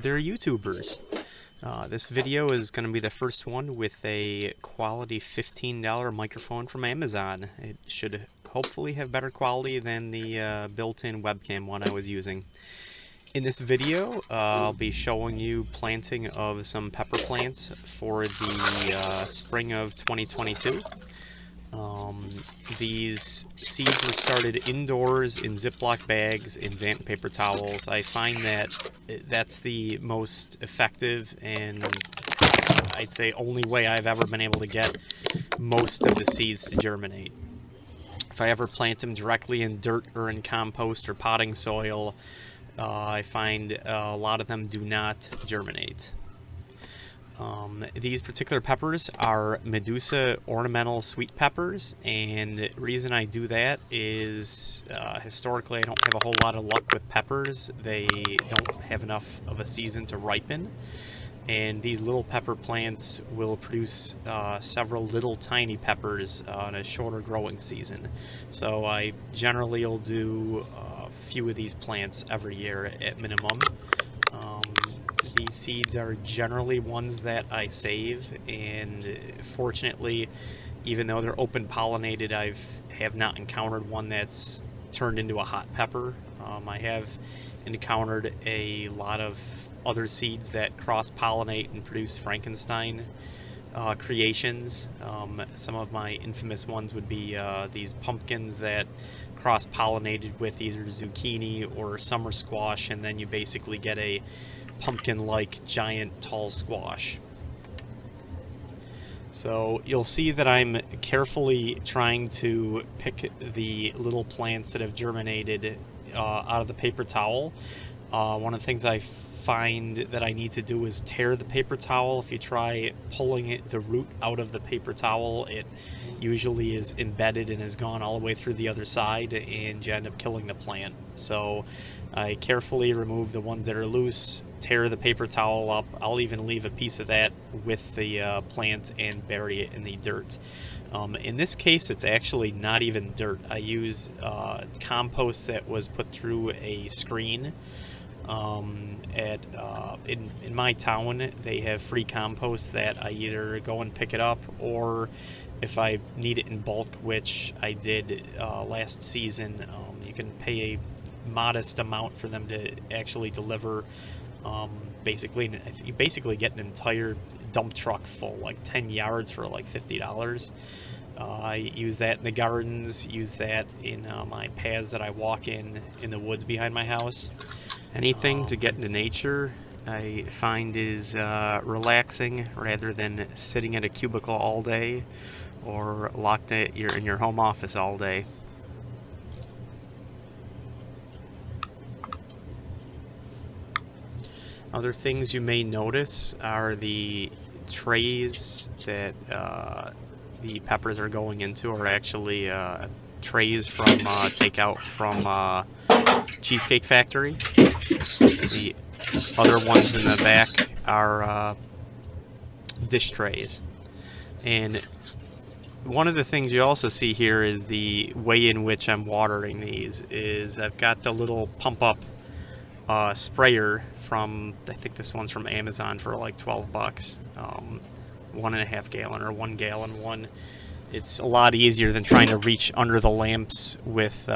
there, YouTubers. This video is going to be the first one with a quality $15 microphone from Amazon. It should hopefully have better quality than the built-in webcam one I was using. In this video, I'll be showing you planting of some pepper plants for the spring of 2022. These seeds were started indoors in Ziploc bags in damp paper towels. I find that that's the most effective and I'd say only way I've ever been able to get most of the seeds to germinate. If I ever plant them directly in dirt or in compost or potting soil, I find a lot of them do not germinate. These particular peppers are Medusa ornamental sweet peppers, and the reason I do that is historically I don't have a whole lot of luck with peppers. They don't have enough of a season to ripen, and these little pepper plants will produce several little tiny peppers on a shorter growing season. So I generally will do a few of these plants every year at minimum. These seeds are generally ones that I save, and fortunately, even though they're open pollinated, I have not encountered one that's turned into a hot pepper. I have encountered a lot of other seeds that cross-pollinate and produce Frankenstein creations. Some of my infamous ones would be these pumpkins that cross-pollinated with either zucchini or summer squash, and then you basically get a pumpkin-like giant tall squash. So you'll see that I'm carefully trying to pick the little plants that have germinated out of the paper towel. One of the things I find that I need to do is tear the paper towel. If you try pulling the root out of the paper towel, it usually is embedded and has gone all the way through the other side, and you end up killing the plant. So I carefully remove the ones that are loose, tear the paper towel up. I'll even leave a piece of that with the plant and bury it in the dirt. In this case, it's actually not even dirt. I use compost that was put through a screen. In my town, they have free compost that I either go and pick it up, or if I need it in bulk, which I did last season, you can pay a modest amount for them to actually deliver. You basically get an entire dump truck full, like 10 yards for like $50. I use that in the gardens, use that in my paths that I walk in the woods behind my house. Anything to get into nature I find is relaxing rather than sitting at a cubicle all day or locked in your home office all day. Other things you may notice are the trays that the peppers are going into are actually trays from takeout from Cheesecake Factory. The other ones in the back are dish trays. And one of the things you also see here is the way in which I'm watering these. Is I've got the little pump up sprayer from, I think this one's from Amazon for like 12 bucks. 1.5 gallon or 1 gallon one. It's a lot easier than trying to reach under the lamps with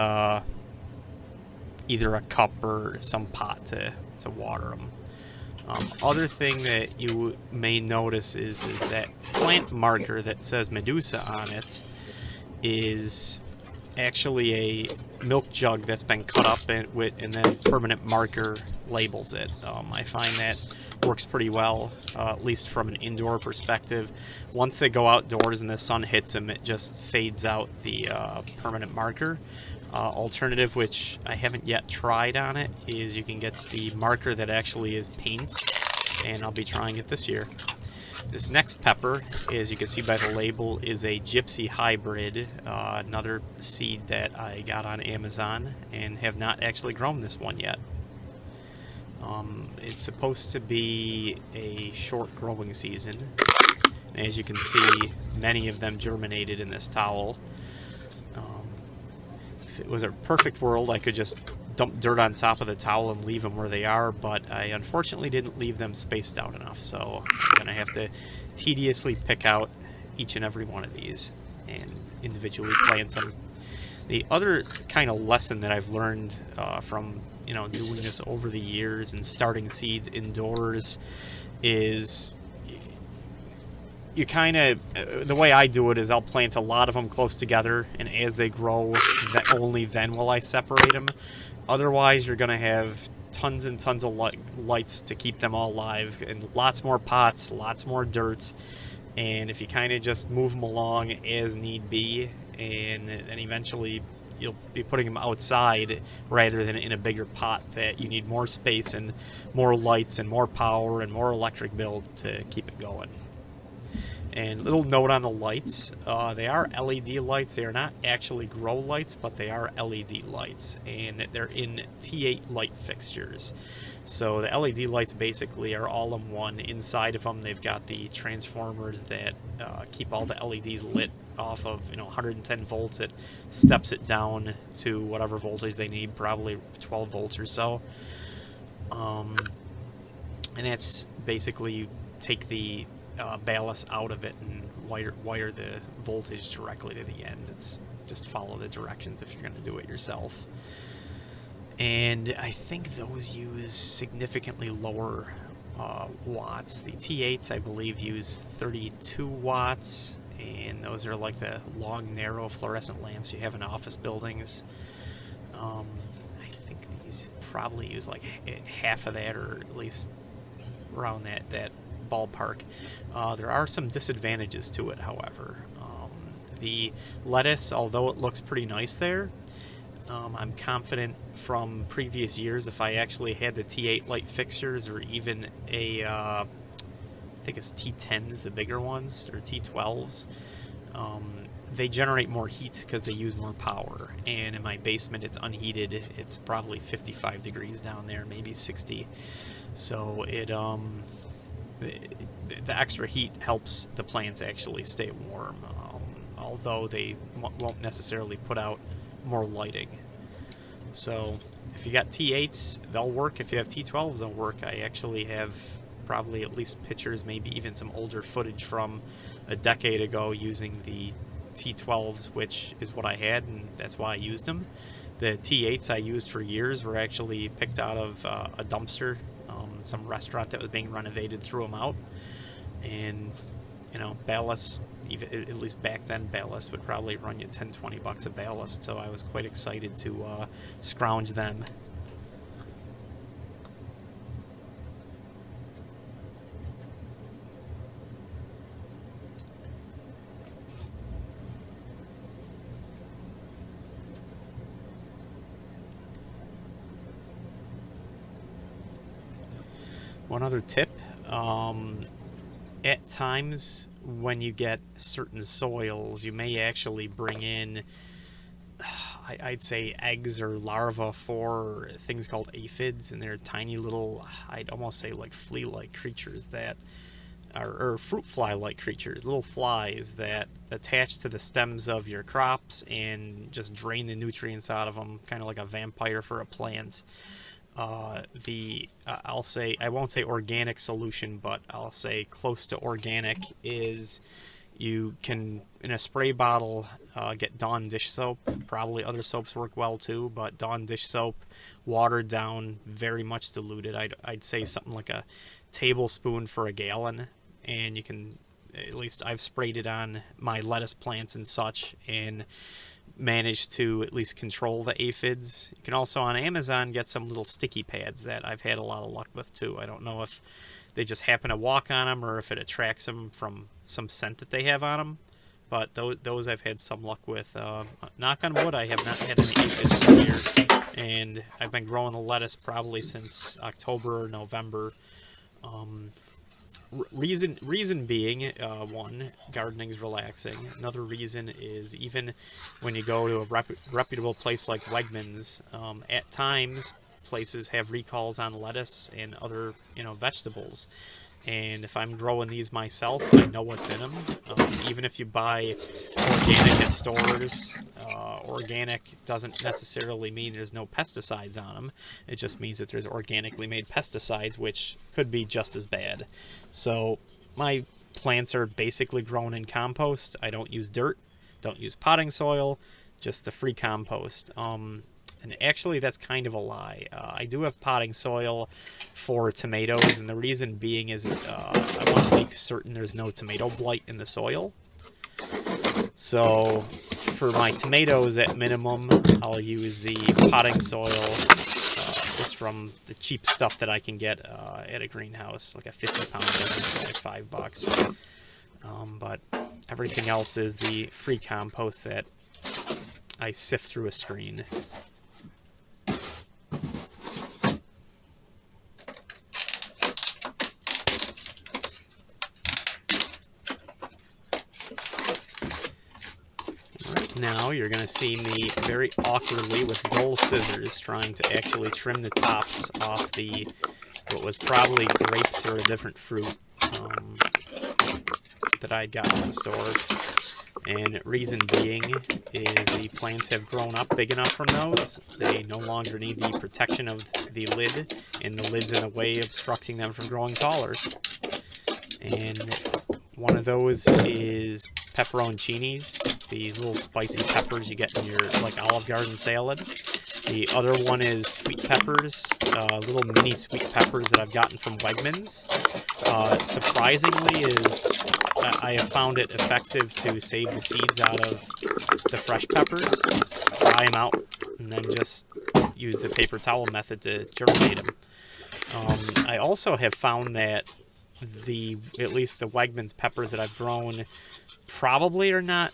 either a cup or some pot to water them. Other thing that you may notice is that plant marker that says Medusa on it is actually a milk jug that's been cut up and then permanent marker labels it. I find that works pretty well, at least from an indoor perspective. Once they go outdoors and the sun hits them, it just fades out the permanent marker. Alternative, which I haven't yet tried on it, is you can get the marker that actually is paint, and I'll be trying it this year. This next pepper, as you can see by the label, is a Gypsy hybrid, another seed that I got on Amazon and have not actually grown this one yet. It's supposed to be a short growing season. And as you can see, many of them germinated in this towel. If it was a perfect world, I could just dump dirt on top of the towel and leave them where they are, but I unfortunately didn't leave them spaced out enough, so I'm going to have to tediously pick out each and every one of these and individually plant them. The other kind of lesson that I've learned from doing this over the years and starting seeds indoors is you kind of, the way I do it is I'll plant a lot of them close together, and as they grow, only then will I separate them. Otherwise, you're going to have tons and tons of lights to keep them all alive, and lots more pots, lots more dirt, and if you kind of just move them along as need be, and then eventually you'll be putting them outside rather than in a bigger pot that you need more space and more lights and more power and more electric bill to keep it going. And little note on the lights, they are LED lights. They are not actually grow lights, but they are LED lights, and they're in T8 light fixtures. So the LED lights basically are all in one. Inside of them, they've got the transformers that keep all the LEDs lit off of 110 volts. It steps it down to whatever voltage they need, probably 12 volts or so. And that's basically you take the ballast out of it and wire the voltage directly to the end. It's just follow the directions if you're going to do it yourself. And I think those use significantly lower watts. The T8s, I believe, use 32 watts, and those are like the long, narrow fluorescent lamps you have in office buildings. I think these probably use like half of that, or at least around that ballpark. There are some disadvantages to it, however. The lettuce, although it looks pretty nice there, I'm confident from previous years, if I actually had the T8 light fixtures, or even I think it's T10s, the bigger ones, or T12s, they generate more heat because they use more power. And in my basement, it's unheated. It's probably 55 degrees down there, maybe 60. So the extra heat helps the plants actually stay warm, although they won't necessarily put out more lighting. So if you got T8s, they'll work. If you have T12s, they'll work. I actually have probably at least pictures, maybe even some older footage from a decade ago using the T12s, which is what I had, and that's why I used them. The T8s I used for years were actually picked out of a dumpster. Some restaurant that was being renovated threw them out, and ballast, even at least back then, ballast would probably run you $10-20 a ballast, so I was quite excited to scrounge them. One other tip, at times when you get certain soils, you may actually bring in, I'd say, eggs or larvae for things called aphids, and they're tiny little, I'd almost say like flea-like creatures that are, or fruit fly-like creatures, little flies that attach to the stems of your crops and just drain the nutrients out of them, kind of like a vampire for a plant. I'll say, I won't say organic solution, but I'll say close to organic is you can, in a spray bottle, get Dawn dish soap. Probably other soaps work well too, but Dawn dish soap, watered down, very much diluted. I'd say something like a tablespoon for a gallon, and you can, at least I've sprayed it on my lettuce plants and such, and managed to at least control the aphids. You can also on Amazon get some little sticky pads that I've had a lot of luck with too. I don't know if they just happen to walk on them or if it attracts them from some scent that they have on them, but those I've had some luck with. Knock on wood, I have not had any aphids this year, and I've been growing the lettuce probably since October or November. Reason being, one, gardening's relaxing. Another reason is even when you go to a reputable place like Wegmans, at times places have recalls on lettuce and other vegetables, And if I'm growing these myself, I know what's in them. Even if you buy organic at stores, organic doesn't necessarily mean there's no pesticides on them. It just means that there's organically made pesticides, which could be just as bad. So my plants are basically grown in compost. I don't use dirt, don't use potting soil, just the free compost. And actually, that's kind of a lie. I do have potting soil for tomatoes, and the reason being is I want to make certain there's no tomato blight in the soil. So for my tomatoes, at minimum, I'll use the potting soil just from the cheap stuff that I can get at a greenhouse, like a 50-pound bag for like $5. But everything else is the free compost that I sift through a screen. Now you're going to see me very awkwardly with dull scissors trying to actually trim the tops off what was probably grapes or a different fruit that I had gotten in the store. And reason being is the plants have grown up big enough from those. They no longer need the protection of the lid, and the lid's in a way obstructing them from growing taller. And one of those is pepperoncinis, these little spicy peppers you get in your like Olive Garden salad. The other one is sweet peppers, little mini sweet peppers that I've gotten from Wegmans. Surprisingly, I have found it effective to save the seeds out of the fresh peppers, dry them out, and then just use the paper towel method to germinate them. I also have found that at least the Wegmans peppers that I've grown probably are not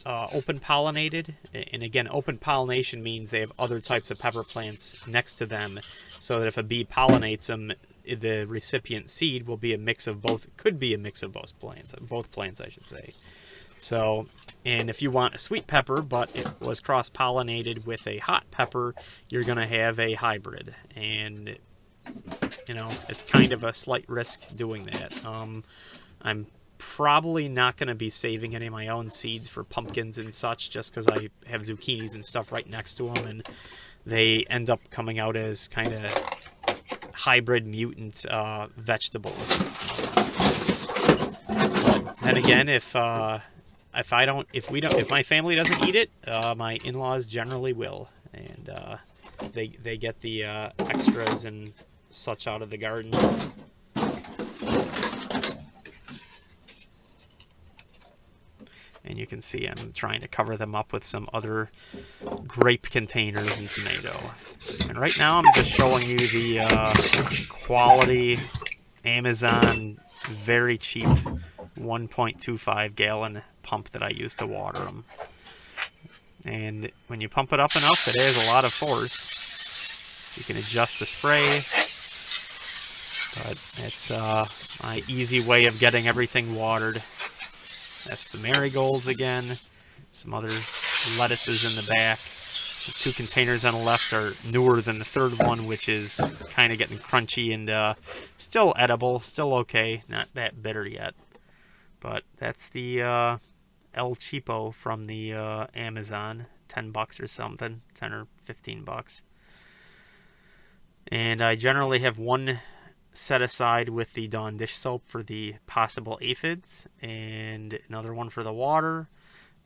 open pollinated. And again, open pollination means they have other types of pepper plants next to them, so that if a bee pollinates them, the recipient seed will be a mix of both. Could be a mix of both plants, I should say. So, and if you want a sweet pepper, but it was cross-pollinated with a hot pepper, you're going to have a hybrid. And you know, it's kind of a slight risk doing that. I'm probably not going to be saving any of my own seeds for pumpkins and such, just because I have zucchinis and stuff right next to them, and they end up coming out as kind of hybrid mutant vegetables. But then again, if my family doesn't eat it, my in-laws generally will, and they get the extras and such out of the garden. And you can see I'm trying to cover them up with some other grape containers and tomato. And right now I'm just showing you the quality Amazon, very cheap 1.25 gallon pump that I use to water them. And when you pump it up enough, it has a lot of force. You can adjust the spray. But it's my easy way of getting everything watered. That's the marigolds again. Some other lettuces in the back. The two containers on the left are newer than the third one, which is kind of getting crunchy and still edible, still okay. Not that bitter yet. But that's the El Cheapo from the Amazon. $10 or something. 10 or 15 bucks. And I generally have one set aside with the Dawn dish soap for the possible aphids, and another one for the water.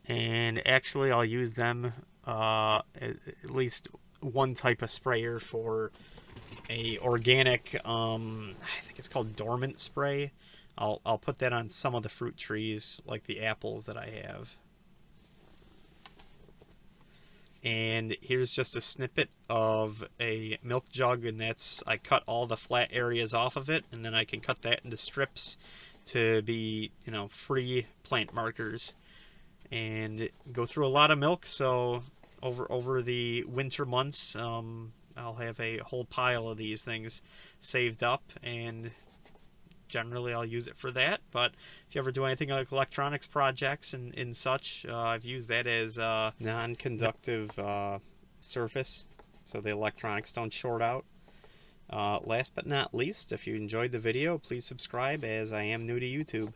And actually I'll use them at least one type of sprayer for a organic I think it's called dormant spray. I'll put that on some of the fruit trees like the apples that I have. And here's just a snippet of a milk jug, and I cut all the flat areas off of it, and then I can cut that into strips to be, you know, free plant markers, and go through a lot of milk. So over the winter months, I'll have a whole pile of these things saved up, and generally I'll use it for that. But if you ever do anything like electronics projects and such, I've used that as a non-conductive surface, so the electronics don't short out. Last but not least, if you enjoyed the video, please subscribe, as I am new to YouTube.